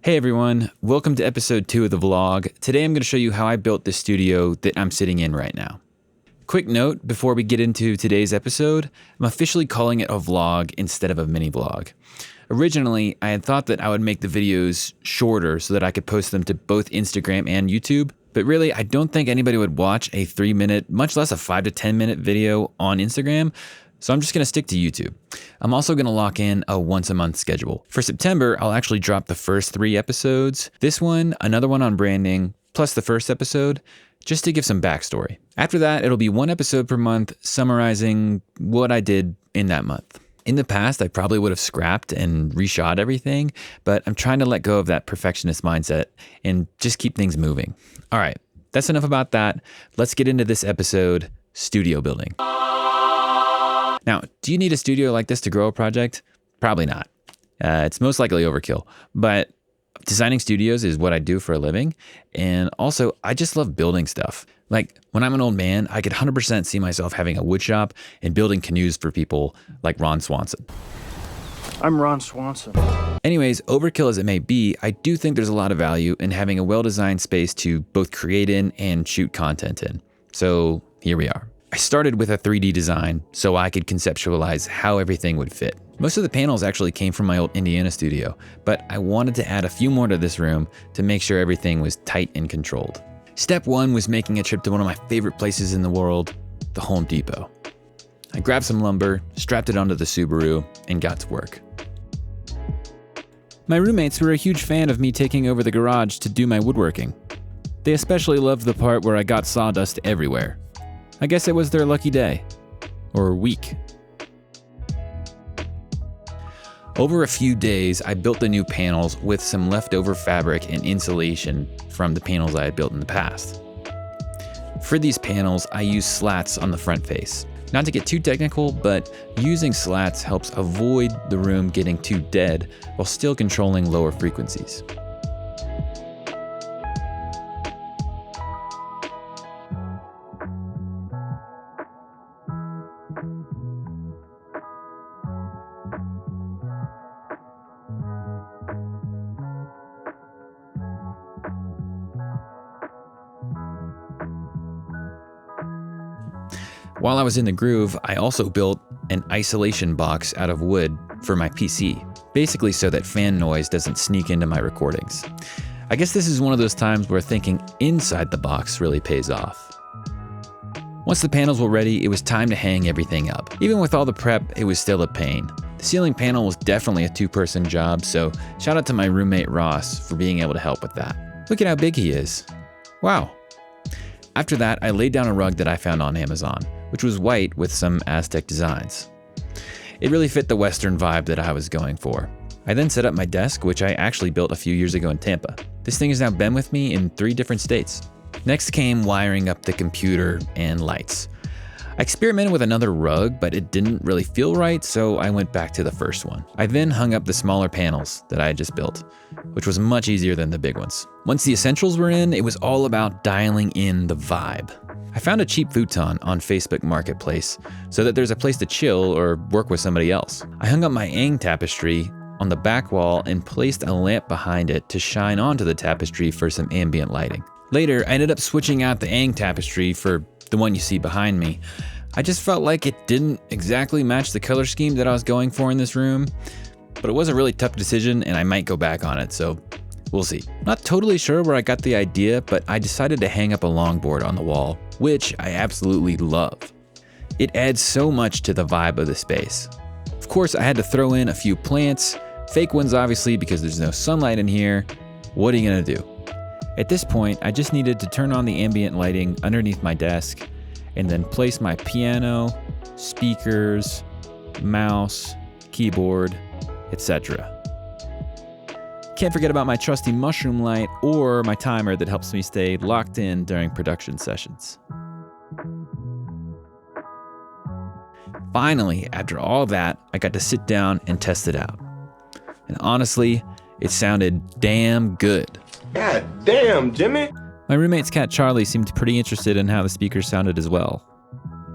Hey everyone, welcome to episode 2 of the vlog. Today I'm going to show you how I built the studio that I'm sitting in right now. Quick note before we get into today's episode, I'm officially calling it a vlog instead of a mini vlog. Originally, I had thought that I would make the videos shorter so that I could post them to both Instagram and YouTube, but really I don't think anybody would watch a 3-minute, much less a 5 to 10 minute video on Instagram. So I'm just going to stick to YouTube. I'm also going to lock in a once a month schedule. For September, I'll actually drop the first 3 episodes. This one, another one on branding, plus the first episode, just to give some backstory. After that, it'll be 1 episode per month summarizing what I did in that month. In the past, I probably would have scrapped and reshot everything, but I'm trying to let go of that perfectionist mindset and just keep things moving. All right, that's enough about that. Let's get into this episode, studio building. Now, do you need a studio like this to grow a project? Probably not. It's most likely overkill, but designing studios is what I do for a living. And also, I just love building stuff. Like when I'm an old man, I could 100% see myself having a wood shop and building canoes for people like Ron Swanson. I'm Ron Swanson. Anyways, overkill as it may be, I do think there's a lot of value in having a well-designed space to both create in and shoot content in. So here we are. I started with a 3D design so I could conceptualize how everything would fit. Most of the panels actually came from my old Indiana studio, but I wanted to add a few more to this room to make sure everything was tight and controlled. Step 1 was making a trip to one of my favorite places in the world, the Home Depot. I grabbed some lumber, strapped it onto the Subaru, and got to work. My roommates were a huge fan of me taking over the garage to do my woodworking. They especially loved the part where I got sawdust everywhere. I guess it was their lucky day. Or week. Over a few days, I built the new panels with some leftover fabric and insulation from the panels I had built in the past. For these panels, I used slats on the front face. Not to get too technical, but using slats helps avoid the room getting too dead while still controlling lower frequencies. While I was in the groove, I also built an isolation box out of wood for my PC, basically so that fan noise doesn't sneak into my recordings. I guess this is one of those times where thinking inside the box really pays off. Once the panels were ready, it was time to hang everything up. Even with all the prep, it was still a pain. The ceiling panel was definitely a 2-person job, so shout out to my roommate Ross for being able to help with that. Look at how big he is. Wow. After that, I laid down a rug that I found on Amazon, which was white with some Aztec designs. It really fit the Western vibe that I was going for. I then set up my desk, which I actually built a few years ago in Tampa. This thing has now been with me in 3 different states. Next came wiring up the computer and lights. I experimented with another rug, but it didn't really feel right, so I went back to the first one. I then hung up the smaller panels that I had just built, which was much easier than the big ones. Once the essentials were in, it was all about dialing in the vibe. I found a cheap futon on Facebook Marketplace so that there's a place to chill or work with somebody else. I hung up my Ang tapestry on the back wall and placed a lamp behind it to shine onto the tapestry for some ambient lighting. Later, I ended up switching out the Ang tapestry for the one you see behind me. I just felt like it didn't exactly match the color scheme that I was going for in this room, but it was a really tough decision and I might go back on it, so we'll see. Not totally sure where I got the idea, but I decided to hang up a longboard on the wall, which I absolutely love. It adds so much to the vibe of the space. Of course, I had to throw in a few plants, fake ones obviously because there's no sunlight in here. What are you gonna do? At this point, I just needed to turn on the ambient lighting underneath my desk and then place my piano, speakers, mouse, keyboard, etc. Can't forget about my trusty mushroom light or my timer that helps me stay locked in during production sessions. Finally, after all that, I got to sit down and test it out. And honestly, it sounded damn good. God damn, Jimmy. My roommate's cat Charlie seemed pretty interested in how the speakers sounded as well.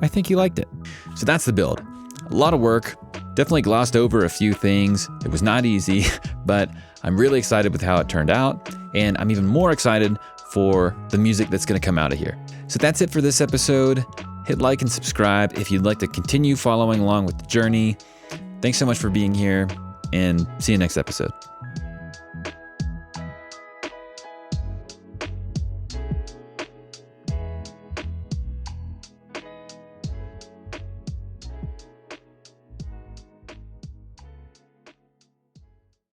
I think he liked it. So that's the build. A lot of work, Definitely glossed over a few things. It was not easy, but I'm really excited with how it turned out, and I'm even more excited for the music that's going to come out of here. So that's it for this episode. Hit like and subscribe if you'd like to continue following along with the journey. Thanks so much for being here, and see you next episode.